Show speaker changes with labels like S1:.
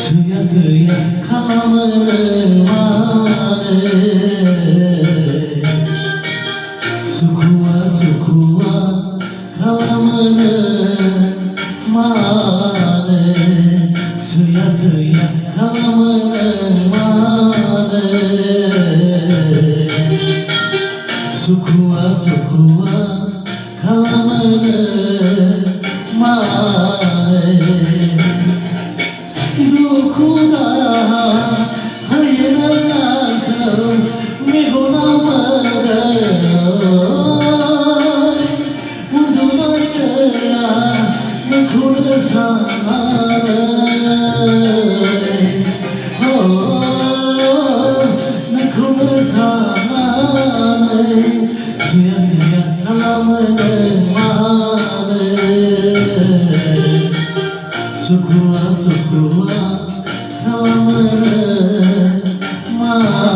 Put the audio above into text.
S1: Suya kalmanın manı Sukuwa kalmanın manı Suya kalmanın manı Sukuwa kalmanın manı Dukuda hayranakam migunamada Undunaya nakuna sanana nakuna sanana Suya kalamanın manı Sukuwa kalmanın manı